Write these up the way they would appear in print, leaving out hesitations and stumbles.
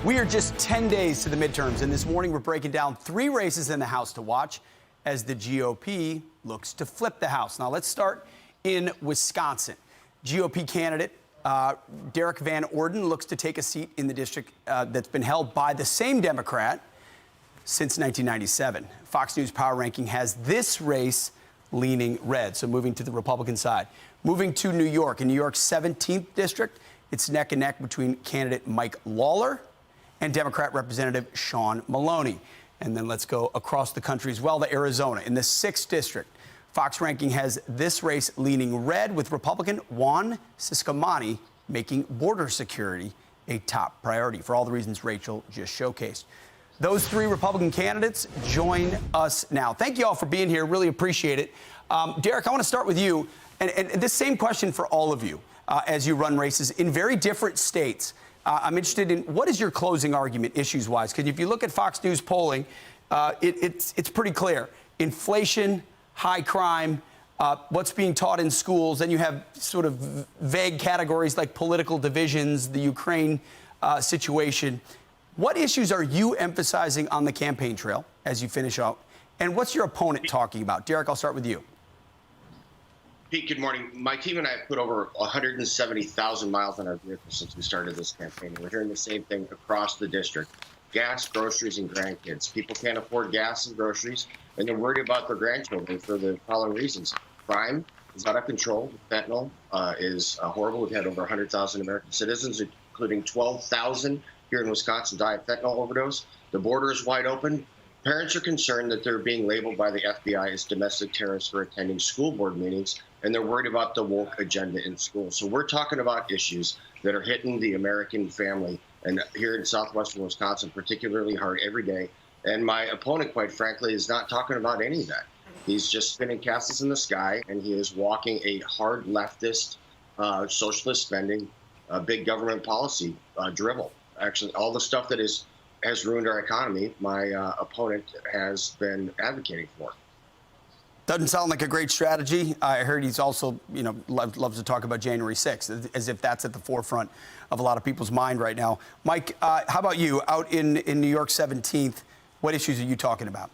We are just 10 days to the midterms, and this morning we're breaking down 3 races in the House to watch as the GOP looks to flip the House. Now, let's start in Wisconsin. GOP candidate Derek Van Orden looks to take a seat in the district that's been held by the same Democrat since 1997. Fox News Power Ranking has this race leaning red, so moving to the Republican side. Moving to New York, in New York's 17th district, it's neck and neck between candidate Mike Lawler and Democrat Representative Sean Maloney. And then let's go across the country as well to Arizona. In the 6th district, Fox Ranking has this race leaning red, with Republican Juan Ciscomani making border security a top priority for all the reasons Rachel just showcased. Those 3 Republican candidates join us now. Thank you all for being here. Really appreciate it. Derek, I want to start with you. And this same question for all of you as you run races in very different states. I'm interested in what is your closing argument issues-wise? Because if you look at Fox News polling, it's pretty clear. Inflation, high crime, what's being taught in schools. Then you have sort of vague categories like political divisions, the Ukraine situation. What issues are you emphasizing on the campaign trail as you finish out? And what's your opponent talking about? Derek, I'll start with you. Pete, good morning. My team and I have put over 170,000 miles on our vehicles since we started this campaign. We're hearing the same thing across the district. Gas, groceries, and grandkids. People can't afford gas and groceries, and they're worried about their grandchildren for the following reasons. Crime is out of control. Fentanyl is horrible. We've had over 100,000 American citizens, including 12,000 here in Wisconsin, die of fentanyl overdose. The border is wide open. Parents are concerned that they're being labeled by the FBI as domestic terrorists for attending school board meetings, and they're worried about the woke agenda in school. So we're talking about issues that are hitting the American family, and here in southwestern Wisconsin, particularly hard every day. And my opponent, quite frankly, is not talking about any of that. He's just spinning castles in the sky, and he is walking a hard leftist, socialist spending, big government policy drivel. Actually, all the stuff that has ruined our economy, my opponent has been advocating for. Doesn't sound like a great strategy. I heard he's also, loves to talk about January 6th, as if that's at the forefront of a lot of people's mind right now. Mike, how about you? Out in New York 17th, what issues are you talking about?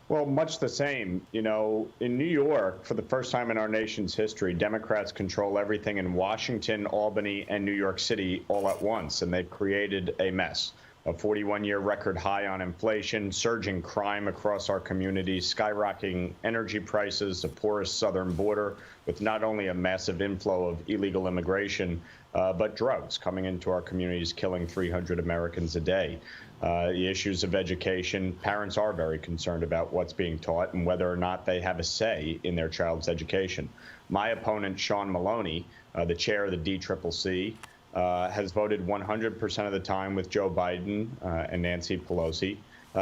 Well, much the same. In New York, for the first time in our nation's history, Democrats control everything in Washington, Albany, and New York City all at once, and they've created a mess. A 41-year record high on inflation, surging crime across our communities, skyrocketing energy prices, the porous southern border, with not only a massive inflow of illegal immigration, but drugs coming into our communities, killing 300 Americans a day. The issues of education, parents are very concerned about what's being taught and whether or not they have a say in their child's education. My opponent, Sean Maloney, the chair of the DCCC, has voted 100% of the time with Joe Biden and Nancy Pelosi.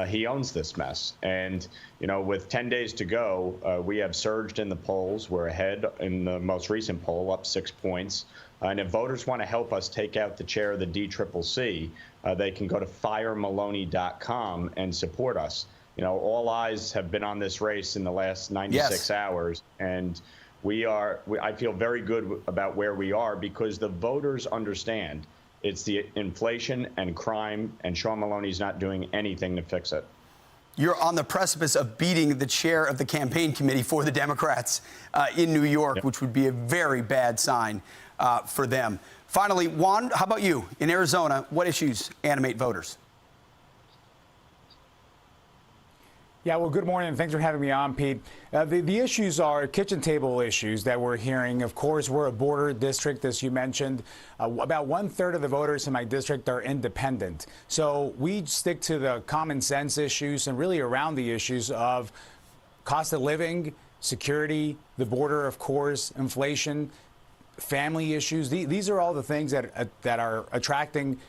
He owns this mess. And, with 10 days to go, we have surged in the polls. We're ahead in the most recent poll, up 6 points. And if voters want to help us take out the chair of the DCCC, they can go to firemaloney.com and support us. All eyes have been on this race in the last 96 hours. And I feel very good about where we are because the voters understand it's the inflation and crime, and Sean Maloney's not doing anything to fix it. You're on the precipice of beating the chair of the campaign committee for the Democrats in New York, which would be a very bad sign for them. Finally, Juan, how about you? In Arizona, what issues animate voters? Yeah, well, good morning, and thanks for having me on, Pete. The issues are kitchen table issues that we're hearing. Of course, we're a border district, as you mentioned. About 1/3 of the voters in my district are independent. So we stick to the common sense issues and really around the issues of cost of living, security, the border, of course, inflation, family issues. These are all the things that are attracting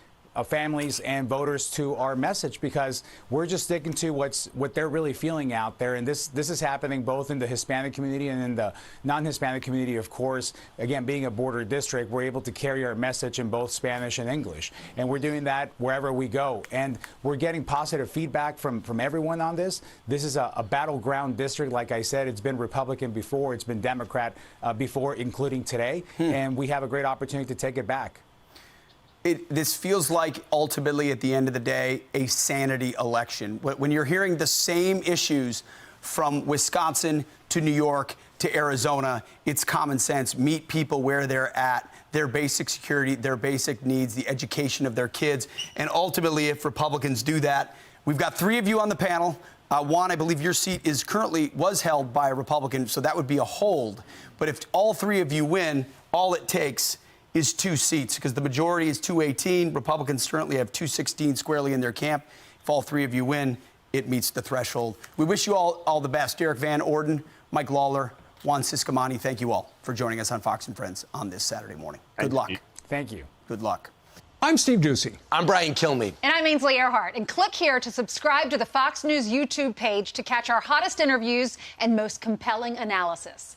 families and voters to our message, because we're just sticking to what they're really feeling out there. And this is happening both in the Hispanic community and in the non-Hispanic community. Of course, again, being a border district, we're able to carry our message in both Spanish and English. And we're doing that wherever we go. And we're getting positive feedback from everyone on this. This is a battleground district. Like I said, it's been Republican before, it's been Democrat before, including today. And we have a great opportunity to take it back. this feels like ultimately at the end of the day a sanity election. When you're hearing the same issues from Wisconsin to New York to Arizona, it's common sense. Meet people where they're at, their basic security, their basic needs, the education of their kids. And ultimately, if Republicans do that, we've got 3 of you on the panel. Juan, I believe your seat was held by a Republican, so that would be a hold. But if all 3 of you win, all it takes is 2 seats, because the majority is 218. Republicans currently have 216 squarely in their camp. If all 3 of you win, it meets the threshold. We wish you all the best. Derek Van Orden, Mike Lawler, Juan Ciscomani, thank you all for joining us on Fox & Friends on this Saturday morning. Good luck. Thank you. Good luck. I'm Steve Doocy. I'm Brian Kilmeade. And I'm Ainsley Earhart. And click here to subscribe to the Fox News YouTube page to catch our hottest interviews and most compelling analysis.